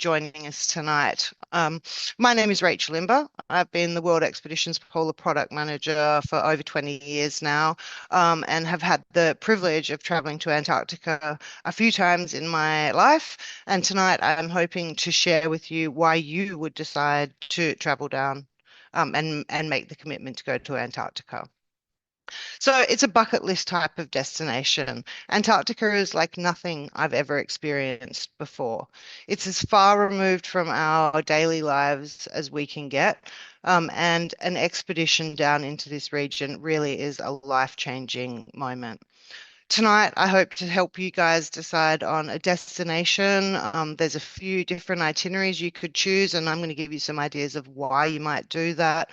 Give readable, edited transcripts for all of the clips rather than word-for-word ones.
joining us tonight. My name is Rachel Imber. I've been the World Expeditions Polar Product Manager for over 20 years now, and have had the privilege of traveling to Antarctica a few times in my life. And tonight I'm hoping to share with you why you would decide to travel down and make the commitment to go to Antarctica. So it's a bucket list type of destination. Antarctica is like nothing I've ever experienced before. It's as far removed from our daily lives as we can get. And an expedition down into this region really is a life-changing moment. Tonight, I hope to help you guys decide on a destination. There's a few different itineraries you could choose, and I'm going to give you some ideas of why you might do that,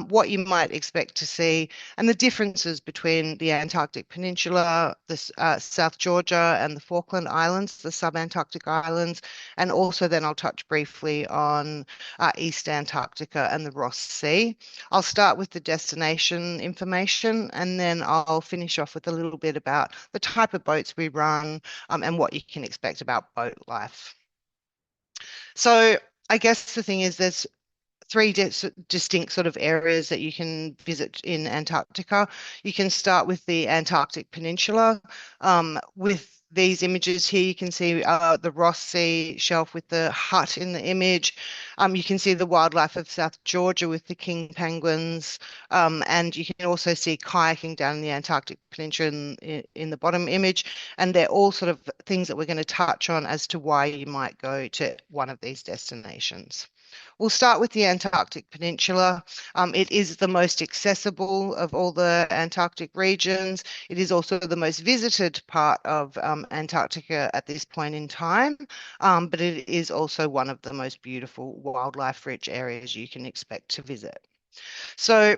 what you might expect to see, and the differences between the Antarctic Peninsula, the South Georgia, and the Falkland Islands, the sub-Antarctic islands, and also then I'll touch briefly on East Antarctica and the Ross Sea. I'll start with the destination information, and then I'll finish off with a little bit about the type of boats we run, and what you can expect about boat life. So I guess the thing is there's three distinct sort of areas that you can visit in Antarctica. You can start with the Antarctic Peninsula. With these images here, you can see the Ross Sea shelf with the hut in the image. You can see the wildlife of South Georgia with the king penguins. And you can also see kayaking down in the Antarctic Peninsula in the bottom image. And they're all sort of things that we're going to touch on as to why you might go to one of these destinations. We'll start with the Antarctic Peninsula. It is the most accessible of all the Antarctic regions. It is also the most visited part of Antarctica at this point in time, but it is also one of the most beautiful wildlife-rich areas you can expect to visit. So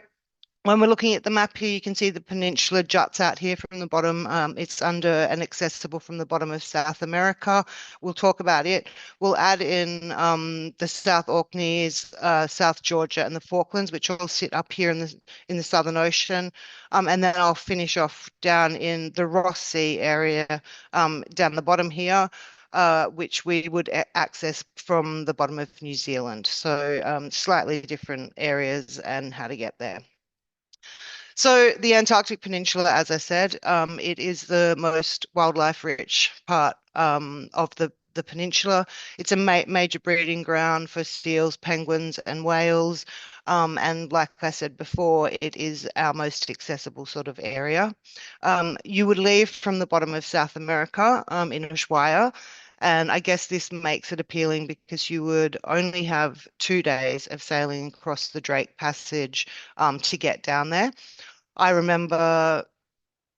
when we're looking at the map here, you can see the peninsula juts out here from the bottom. It's under and accessible from the bottom of South America. We'll talk about it. We'll add in the South Orkneys, South Georgia, and the Falklands, which all sit up here in the Southern Ocean. And then I'll finish off down in the Ross Sea area, down the bottom here. Which we would access from the bottom of New Zealand. So slightly different areas and how to get there. So the Antarctic Peninsula, as I said, it is the most wildlife-rich part of the peninsula. It's a major breeding ground for seals, penguins, and whales. And like I said before, it is our most accessible sort of area. You would leave from the bottom of South America in Ushuaia. And I guess this makes it appealing because you would only have 2 days of sailing across the Drake Passage to get down there. I remember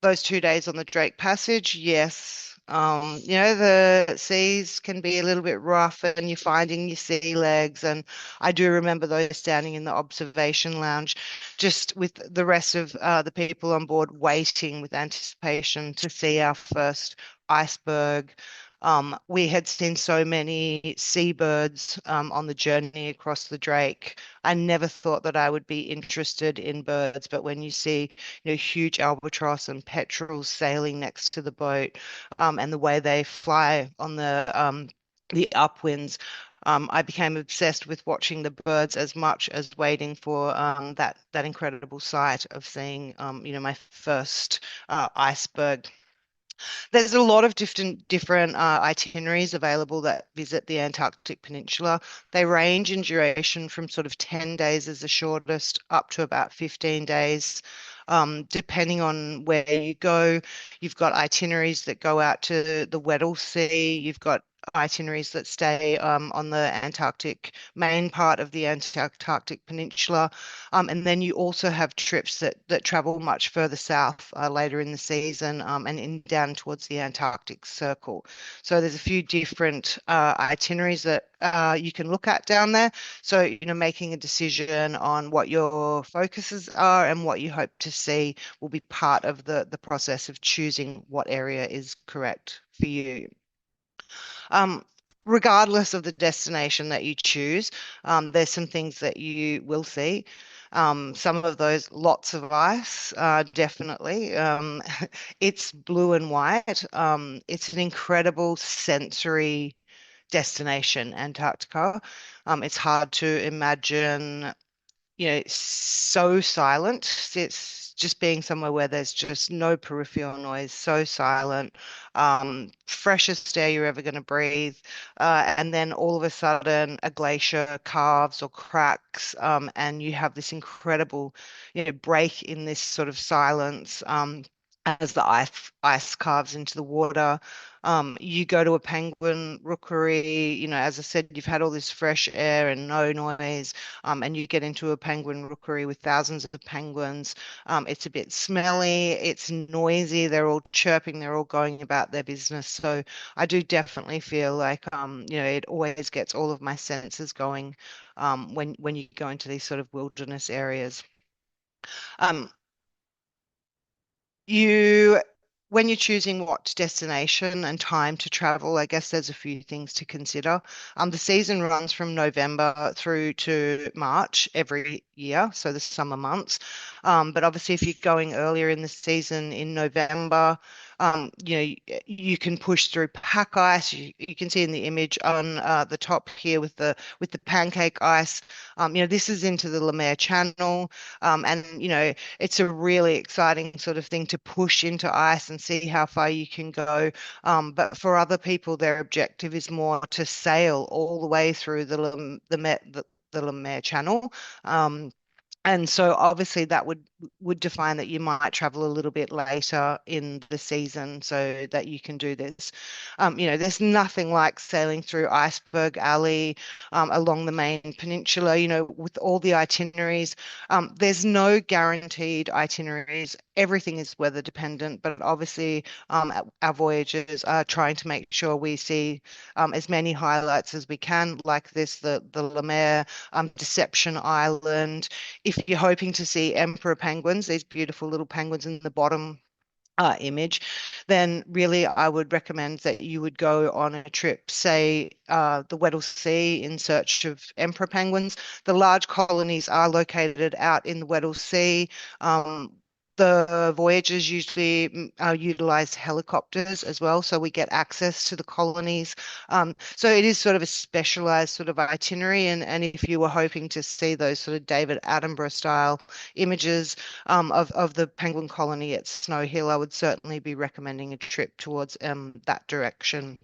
those 2 days on the Drake Passage. Yes, the seas can be a little bit rough and you're finding your sea legs. And I do remember those standing in the observation lounge, just with the rest of the people on board waiting with anticipation to see our first iceberg. We had seen so many seabirds on the journey across the Drake. I never thought that I would be interested in birds, but when you see, huge albatross and petrels sailing next to the boat, and the way they fly on the upwinds, I became obsessed with watching the birds as much as waiting for that incredible sight of seeing, my first iceberg. There's a lot of different itineraries available that visit the Antarctic Peninsula. They range in duration from sort of 10 days as the shortest up to about 15 days. Depending on where you go, you've got itineraries that go out to the Weddell Sea. You've got itineraries that stay on the Antarctic main part of the Antarctic Peninsula. And then you also have trips that travel much further south later in the season, and down towards the Antarctic Circle. So there's a few different itineraries that you can look at down there. So, making a decision on what your focuses are and what you hope to see will be part of the process of choosing what area is correct for you. Regardless of the destination that you choose, there's some things that you will see. Some of those, lots of ice, definitely. It's blue and white. It's an incredible sensory destination, Antarctica. It's hard to imagine, so silent. It's just being somewhere where there's just no peripheral noise, so silent, freshest air you're ever going to breathe. And then all of a sudden, a glacier calves or cracks, and you have this incredible, break in this sort of silence. As the ice carves into the water. You go to a penguin rookery, as I said, you've had all this fresh air and no noise, and you get into a penguin rookery with thousands of penguins. It's a bit smelly, it's noisy, they're all chirping, they're all going about their business. So I do definitely feel like, it always gets all of my senses going when you go into these sort of wilderness areas. Um, you when you're choosing what destination and time to travel, I guess there's a few things to consider. The season runs from November through to March every year, so the summer months. But obviously, if you're going earlier in the season in November, you can push through pack ice. You can see in the image on the top here with the pancake ice. This is into the Lemaire Channel, and it's a really exciting sort of thing to push into ice and see how far you can go. But for other people, their objective is more to sail all the way through the Lemaire Channel. And so obviously that would define that you might travel a little bit later in the season so that you can do this. There's nothing like sailing through Iceberg Alley along the main peninsula, with all the itineraries. There's no guaranteed itineraries. Everything is weather dependent, but obviously our voyagers are trying to make sure we see as many highlights as we can, like the Lemaire, Deception Island. If you're hoping to see emperor penguins, these beautiful little penguins in the bottom image, then really I would recommend that you would go on a trip, say the Weddell Sea in search of emperor penguins. The large colonies are located out in the Weddell Sea. The voyagers usually utilize helicopters as well, so we get access to the colonies. So it is sort of a specialized sort of itinerary, and if you were hoping to see those sort of David Attenborough style images of the penguin colony at Snow Hill, I would certainly be recommending a trip towards that direction.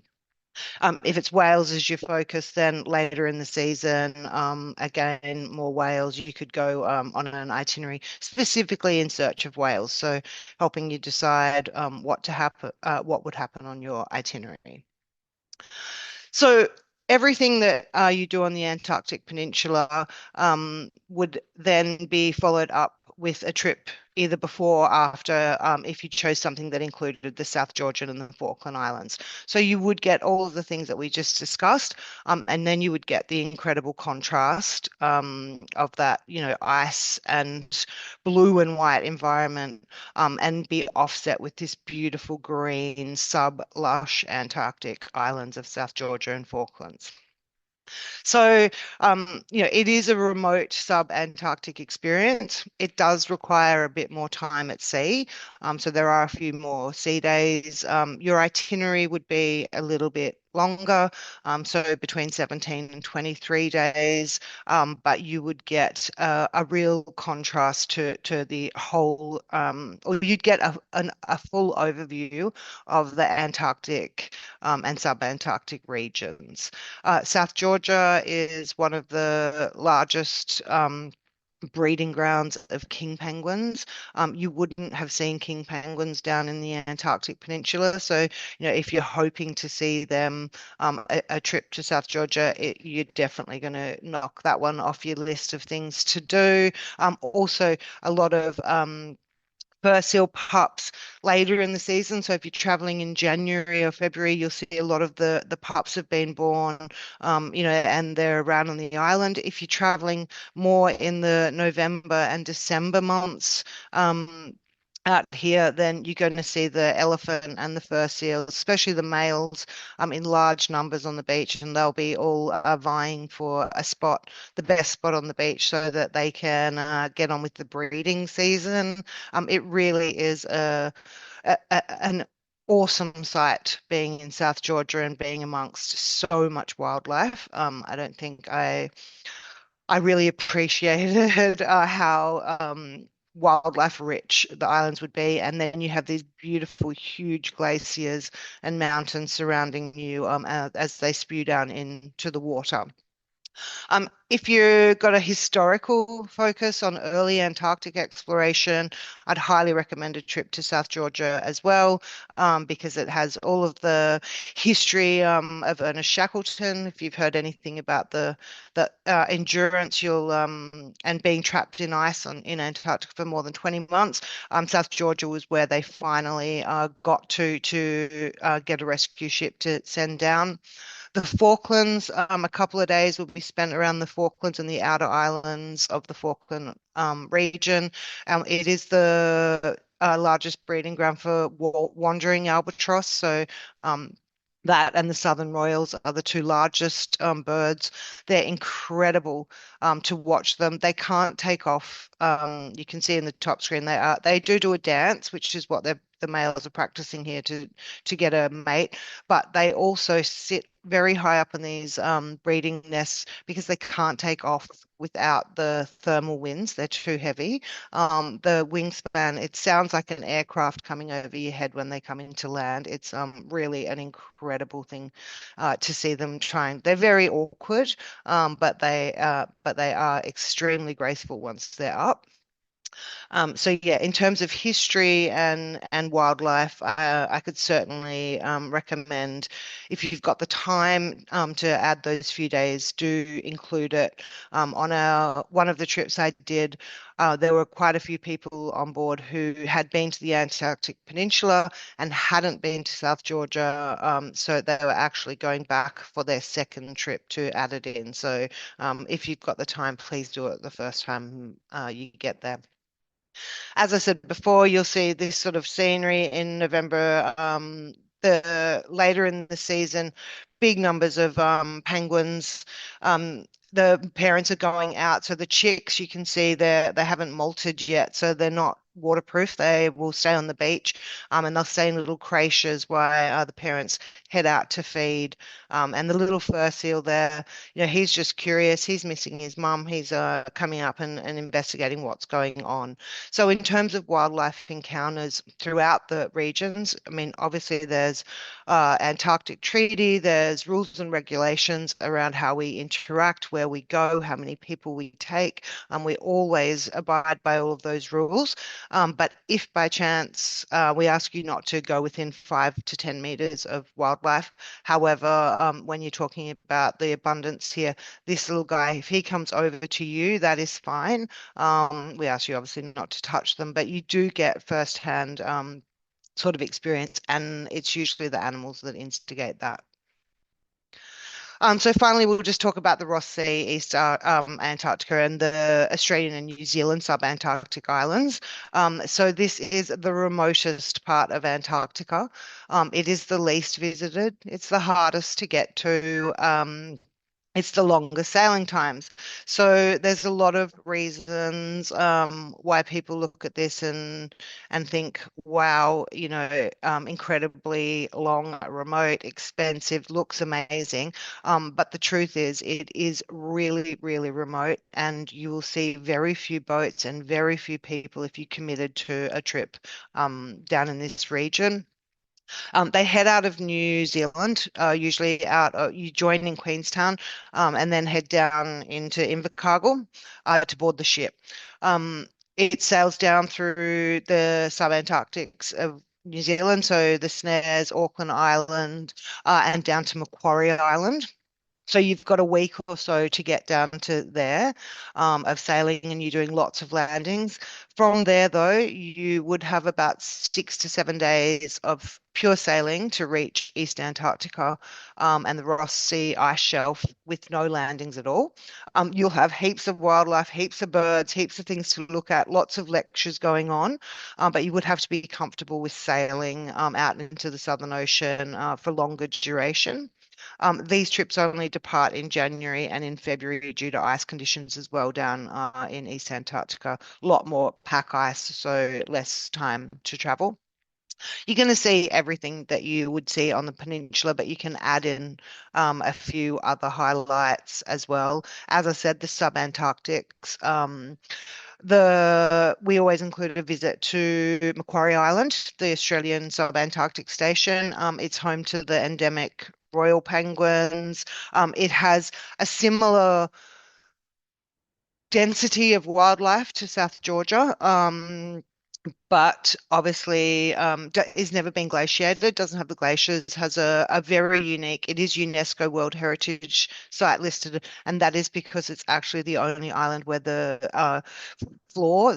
If it's Wales as your focus, then later in the season, again, more Wales, you could go on an itinerary specifically in search of whales. So helping you decide what would happen on your itinerary. So everything that you do on the Antarctic Peninsula would then be followed up with a trip either before or after, if you chose something that included the South Georgian and the Falkland Islands. So you would get all of the things that we just discussed, and then you would get the incredible contrast of that, ice and blue and white environment, and be offset with this beautiful green sub-lush Antarctic islands of South Georgia and Falklands. So, it is a remote sub-Antarctic experience. It does require a bit more time at sea. So there are a few more sea days. Your itinerary would be a little bit longer, so between 17 and 23 days, but you would get a real contrast to the whole, or you'd get a full overview of the Antarctic and subantarctic regions. South Georgia is one of the largest breeding grounds of king penguins. You wouldn't have seen king penguins down in the Antarctic Peninsula. So, if you're hoping to see them, a trip to South Georgia, you're definitely going to knock that one off your list of things to do. Also, a lot of fur seal pups later in the season. So if you're traveling in January or February, you'll see a lot of the pups have been born, and they're around on the island. If you're traveling more in the November and December months, out here, then you're going to see the elephant and the fur seals, especially the males, in large numbers on the beach, and they'll be all vying for the best spot on the beach, so that they can get on with the breeding season. It really is an awesome sight being in South Georgia and being amongst so much wildlife. I don't think I really appreciated how wildlife rich the islands would be. And then you have these beautiful, huge glaciers and mountains surrounding you as they spew down into the water. If you've got a historical focus on early Antarctic exploration, I'd highly recommend a trip to South Georgia as well, because it has all of the history of Ernest Shackleton. If you've heard anything about the endurance you'll and being trapped in ice in Antarctica for more than 20 months, South Georgia was where they finally got to get a rescue ship to send down. The Falklands, a couple of days will be spent around the Falklands and the outer islands of the Falkland region. It is the largest breeding ground for wandering albatross. So that and the southern royals are the two largest birds. They're incredible to watch them. They can't take off. You can see in the top screen they do a dance, which is what the males are practicing here to get a mate. But they also sit very high up in these breeding nests because they can't take off without the thermal winds. They're too heavy. The wingspan, it sounds like an aircraft coming over your head when they come into land. It's really an incredible thing to see them trying. They're very awkward, but they are extremely graceful once they're up. So yeah, in terms of history and wildlife, I could certainly recommend if you've got the time to add those few days, do include it. On our one of the trips I did, there were quite a few people on board who had been to the Antarctic Peninsula and hadn't been to South Georgia, so they were actually going back for their second trip to add it in. So if you've got the time, please do it the first time you get there. As I said before, you'll see this sort of scenery in November. The later in the season, big numbers of penguins. The parents are going out, so the chicks you can see they haven't molted yet, so they're not waterproof. They will stay on the beach, and they'll stay in little creches while the parents head out to feed. And the little fur seal there, he's just curious. He's missing his mum. He's coming up and investigating what's going on. So in terms of wildlife encounters throughout the regions, I mean, obviously there's Antarctic Treaty, there's rules and regulations around how we interact, where we go, how many people we take. We always abide by all of those rules. But if by chance we ask you not to go within 5 to 10 meters of wildlife, however, when you're talking about the abundance here, this little guy, if he comes over to you, that is fine. We ask you obviously not to touch them, but you do get firsthand sort of experience, and it's usually the animals that instigate that. So finally, we'll just talk about the Ross Sea, East Antarctica, and the Australian and New Zealand subantarctic islands. So this is the remotest part of Antarctica. It is the least visited. It's the hardest to get to. It's the longest sailing times. So there's a lot of reasons why people look at this and think, wow, incredibly long, remote, expensive, looks amazing. But the truth is, it is really, really remote, and you will see very few boats and very few people if you committed to a trip down in this region. They head out of New Zealand, usually you join in Queenstown, and then head down into Invercargill to board the ship. It sails down through the subantarctics of New Zealand, so the Snares, Auckland Island, and down to Macquarie Island. So you've got a week or so to get down to there of sailing, and you're doing lots of landings. From there, though, you would have about 6 to 7 days of pure sailing to reach East Antarctica and the Ross Sea ice shelf with no landings at all. You'll have heaps of wildlife, heaps of birds, heaps of things to look at, lots of lectures going on, but you would have to be comfortable with sailing out into the Southern Ocean for longer duration. These trips only depart in January and in February due to ice conditions as well down in East Antarctica. A lot more pack ice, so less time to travel. You're going to see everything that you would see on the peninsula, but you can add in a few other highlights as well. As I said, the subantarctics. We always include a visit to Macquarie Island, the Australian subantarctic station. It's home to the endemic royal penguins. It has a similar density of wildlife to South Georgia. But obviously is never been glaciated, doesn't have the glaciers, has a very unique, it is UNESCO World Heritage Site listed, and that is because it's actually the only island where the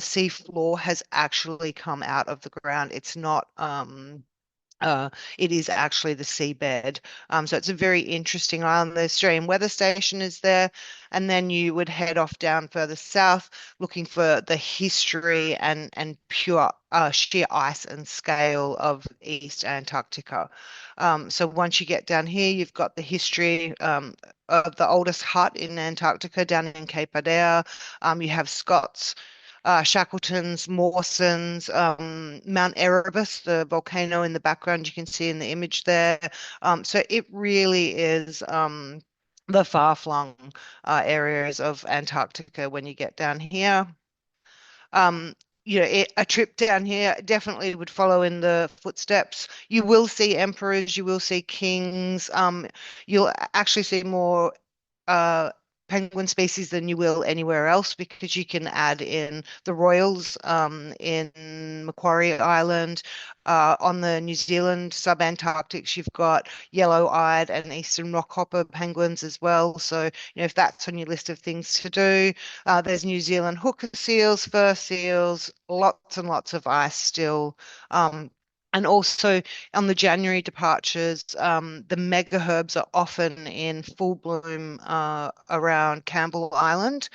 sea floor has actually come out of the ground. It's not it is actually the seabed. So it's a very interesting island. The Australian Weather Station is there. And then you would head off down further south looking for the history and pure sheer ice and scale of East Antarctica. So once you get down here, you've got the history of the oldest hut in Antarctica down in Cape Adare. You have Scott's Shackletons, Mawsons, Mount Erebus, the volcano in the background you can see in the image there. So it really is the far-flung areas of Antarctica when you get down here. Um, a trip down here definitely would follow in the footsteps. You will see emperors, you will see kings. You'll actually see more uh, penguin species than you will anywhere else because you can add in the royals in Macquarie Island. On the New Zealand subantarctics, you've got yellow-eyed and eastern rockhopper penguins as well. So, if that's on your list of things to do, there's New Zealand hooker seals, fur seals, lots and lots of ice still. And also on the January departures, the megaherbs are often in full bloom around Campbell Island.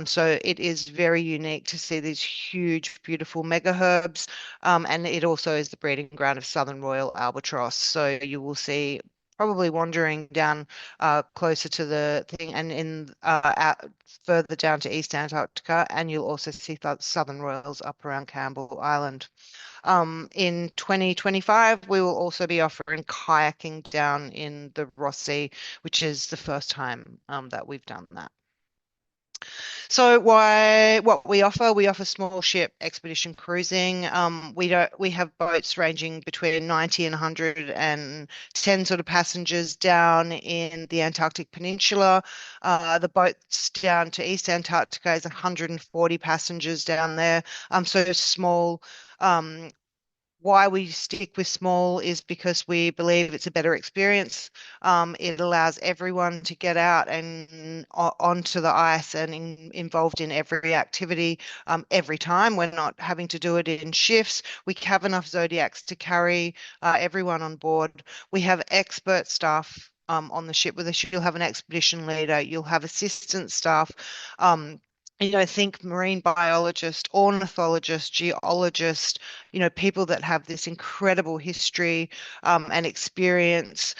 So it is very unique to see these huge, beautiful megaherbs. And it also is the breeding ground of southern royal albatross. So you will see probably wandering down closer to the thing and in out further down to East Antarctica, and you'll also see southern royals up around Campbell Island. In 2025, we will also be offering kayaking down in the Ross Sea, which is the first time that we've done that. So what we offer small ship expedition cruising. We have boats ranging between 90 and 110 sort of passengers down in the Antarctic Peninsula. The boats down to East Antarctica is 140 passengers down there. So small. Why we stick with small is because we believe it's a better experience. It allows everyone to get out and onto the ice and involved in every activity every time. We're not having to do it in shifts. We have enough Zodiacs to carry everyone on board. We have expert staff on the ship with us. You'll have an expedition leader. You'll have assistant staff. Think marine biologist, ornithologist, geologist, people that have this incredible history and experience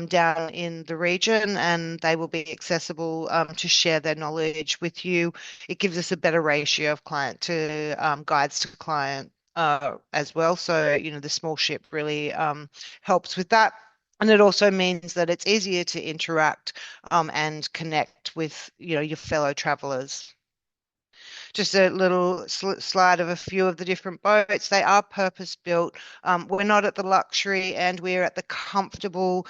down in the region, and they will be accessible to share their knowledge with you. It gives us a better ratio of client to guides to client as well. So, the small ship really helps with that. And it also means that it's easier to interact and connect with, your fellow travelers. Just a little slide of a few of the different boats. They are purpose built. We're not at the luxury and we're at the comfortable,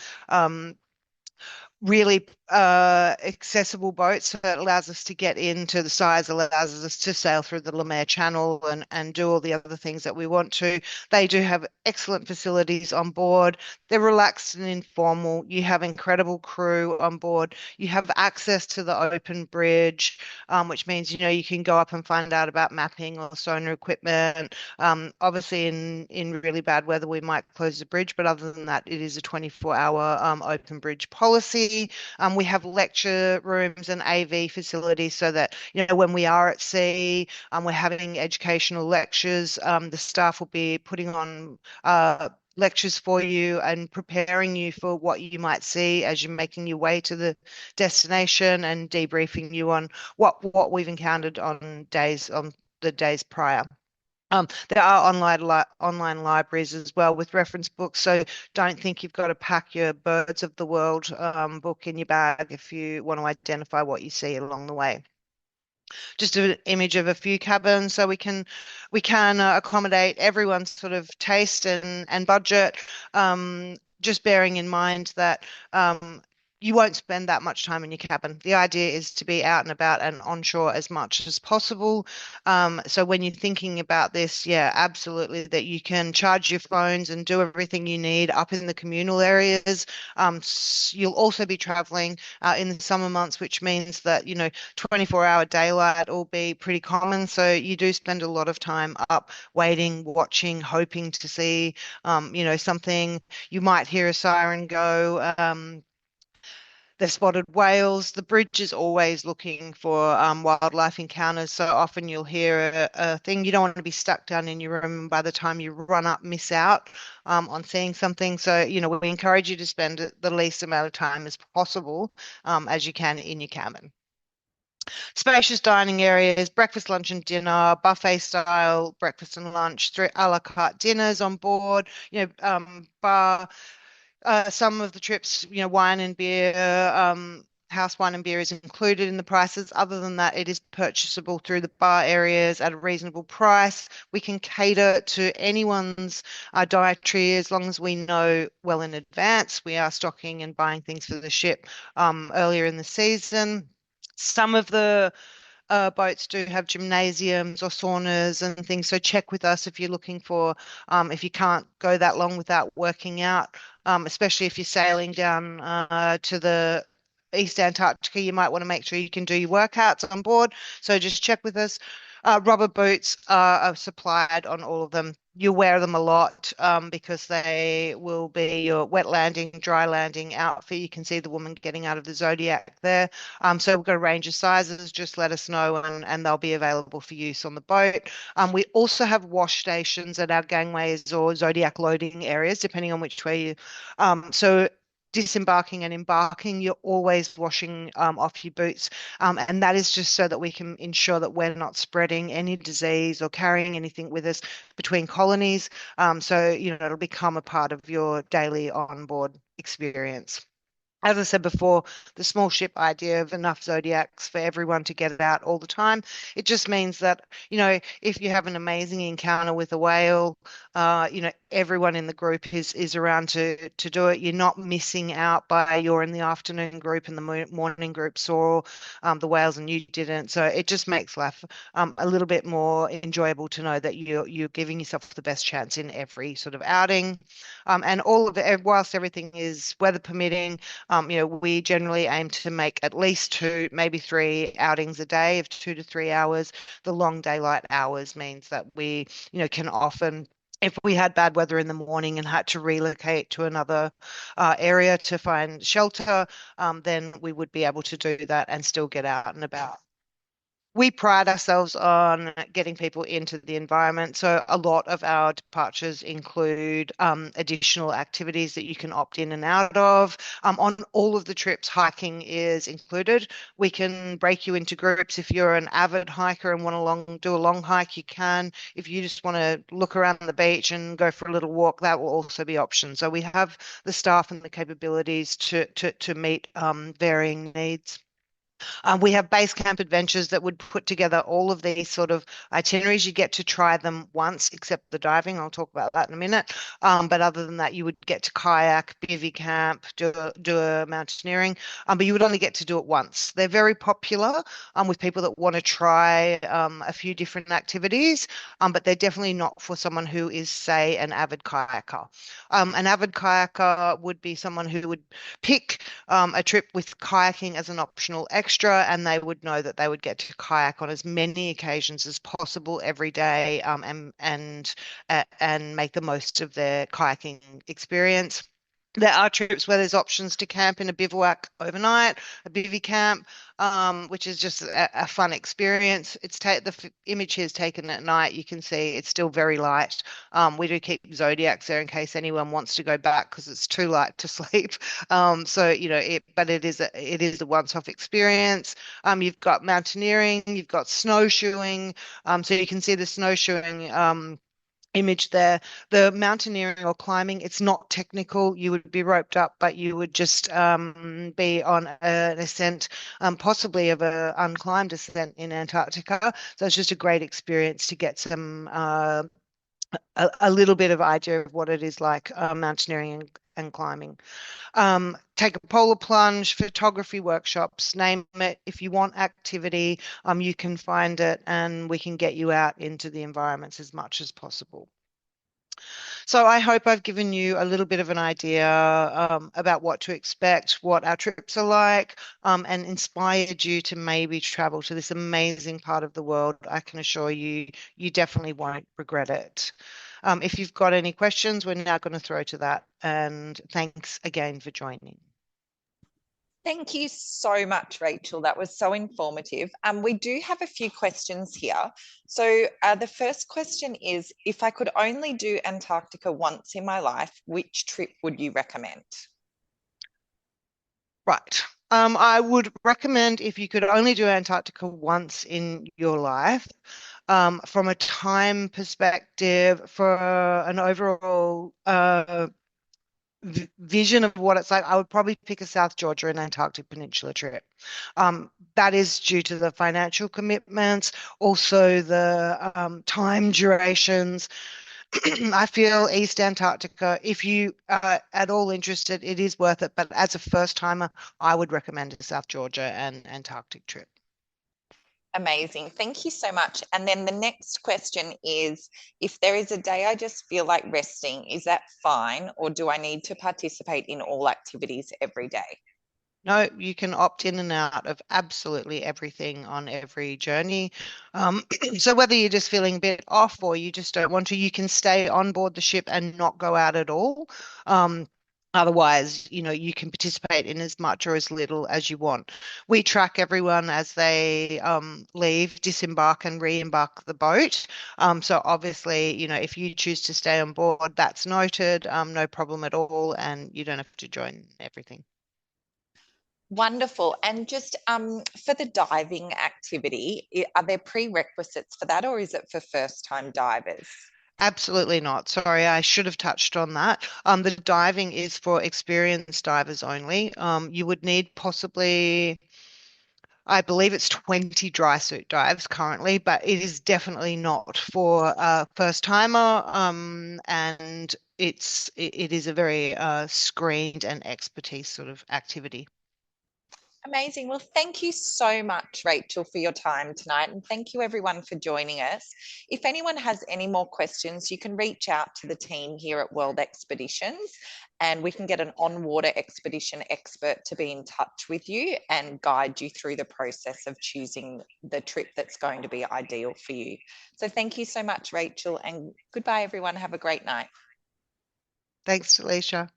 really accessible boats. So it allows us to get into the size, allows us to sail through the Lemaire Channel and do all the other things that we want to. They do have excellent facilities on board. They're relaxed and informal. You have incredible crew on board. You have access to the open bridge, which means, you can go up and find out about mapping or sonar equipment. Obviously, in really bad weather, we might close the bridge, but other than that, it is a 24-hour open bridge policy. We have lecture rooms and AV facilities so that, when we are at sea, we're having educational lectures. The staff will be putting on lectures for you and preparing you for what you might see as you're making your way to the destination and debriefing you on what we've encountered on the days prior. There are online libraries as well with reference books, so don't think you've got to pack your Birds of the World book in your bag if you want to identify what you see along the way. Just an image of a few cabins so we can accommodate everyone's sort of taste and budget. Just bearing in mind that you won't spend that much time in your cabin. The idea is to be out and about and onshore as much as possible. So when you're thinking about this, yeah, absolutely, that you can charge your phones and do everything you need up in the communal areas. You'll also be traveling in the summer months, which means that, 24-hour daylight will be pretty common. So you do spend a lot of time up waiting, watching, hoping to see, something. You might hear a siren go. They've spotted whales. The bridge is always looking for wildlife encounters. So often you'll hear a thing. You don't want to be stuck down in your room, and by the time you run up, miss out on seeing something. So, we encourage you to spend the least amount of time as possible as you can in your cabin. Spacious dining areas, breakfast, lunch, and dinner, buffet style breakfast and lunch, three a la carte dinners on board, bar. Some of the trips, wine and beer, house wine and beer is included in the prices. Other than that, it is purchasable through the bar areas at a reasonable price. We can cater to anyone's dietary as long as we know well in advance. We are stocking and buying things for the ship earlier in the season. Some of the boats do have gymnasiums or saunas and things. So check with us if you're looking for, if you can't go that long without working out, especially if you're sailing down to the East Antarctica, you might want to make sure you can do your workouts on board. So just check with us. Rubber boots are supplied on all of them. You wear them a lot because they will be your wet landing, dry landing outfit. You can see the woman getting out of the Zodiac there. So we've got a range of sizes. Just let us know and they'll be available for use on the boat. We also have wash stations at our gangways or Zodiac loading areas, depending on which way you. So disembarking and embarking, you're always washing off your boots. And that is just so that we can ensure that we're not spreading any disease or carrying anything with us between colonies. So, it'll become a part of your daily onboard experience. As I said before, the small ship idea of enough Zodiacs for everyone to get out all the time, it just means that, if you have an amazing encounter with a whale, everyone in the group is around to do it. You're not missing out by you're in the afternoon group and the morning group saw the whales and you didn't. So it just makes life a little bit more enjoyable to know that you're giving yourself the best chance in every sort of outing. And all of it, whilst everything is weather permitting, we generally aim to make at least two, maybe three outings a day of 2 to 3 hours. The long daylight hours means that we, can often, if we had bad weather in the morning and had to relocate to another area to find shelter, then we would be able to do that and still get out and about. We pride ourselves on getting people into the environment. So a lot of our departures include additional activities that you can opt in and out of. On all of the trips, hiking is included. We can break you into groups. If you're an avid hiker and want to do a long hike, you can. If you just want to look around the beach and go for a little walk, that will also be options. So we have the staff and the capabilities to meet varying needs. We have base camp adventures that would put together all of these sort of itineraries. You get to try them once, except the diving. I'll talk about that in a minute. But other than that, you would get to kayak, bivvy camp, do a mountaineering, but you would only get to do it once. They're very popular with people that want to try a few different activities, but they're definitely not for someone who is, say, an avid kayaker. An avid kayaker would be someone who would pick a trip with kayaking as an optional extra, and they would know that they would get to kayak on as many occasions as possible every day, and make the most of their kayaking experience. There are trips where there's options to camp in a bivouac overnight, a bivvy camp, which is just a fun experience. The image here is taken at night. You can see it's still very light. We do keep zodiacs there in case anyone wants to go back because it's too light to sleep. So but it is a once-off experience. You've got mountaineering, you've got snowshoeing. So you can see the snowshoeing. Image there. The mountaineering or climbing, it's not technical. You would be roped up, but you would just be on an ascent, possibly of a unclimbed ascent in Antarctica. So it's just a great experience to get a little bit of idea of what it is like mountaineering and climbing. Take a polar plunge, photography workshops, name it. If you want activity, you can find it and we can get you out into the environments as much as possible. So I hope I've given you a little bit of an idea about what to expect, what our trips are like, and inspired you to maybe travel to this amazing part of the world. I can assure you, you definitely won't regret it. If you've got any questions, we're now going to throw to that. And thanks again for joining. Thank you so much, Rachel. That was so informative. We do have a few questions here. So the first question is, if I could only do Antarctica once in my life, which trip would you recommend? Right. I would recommend if you could only do Antarctica once in your life, from a time perspective, for an overall vision of what it's like, I would probably pick a South Georgia and Antarctic Peninsula trip. That is due to the financial commitments, also the time durations. I feel East Antarctica, if you are at all interested, it is worth it. But as a first timer, I would recommend a South Georgia and Antarctic trip. Amazing. Thank you so much. And then the next question is, if there is a day I just feel like resting, is that fine? Or do I need to participate in all activities every day? No, you can opt in and out of absolutely everything on every journey. So whether you're just feeling a bit off or you just don't want to, you can stay on board the ship and not go out at all. Otherwise, you can participate in as much or as little as you want. We track everyone as they leave, disembark, and re-embark the boat. So obviously, if you choose to stay on board, that's noted, no problem at all, and you don't have to join everything. Wonderful. And just for the diving activity, are there prerequisites for that, or is it for first-time divers? Absolutely not. Sorry, I should have touched on that. The diving is for experienced divers only. You would need possibly, I believe it's 20 dry suit dives currently, but it is definitely not for a first timer. And it is a very screened and expertise sort of activity. Amazing. Well, thank you so much, Rachel, for your time tonight. And thank you, everyone, for joining us. If anyone has any more questions, you can reach out to the team here at World Expeditions, and we can get an on-water expedition expert to be in touch with you and guide you through the process of choosing the trip that's going to be ideal for you. So thank you so much, Rachel, and goodbye, everyone. Have a great night. Thanks, Alicia.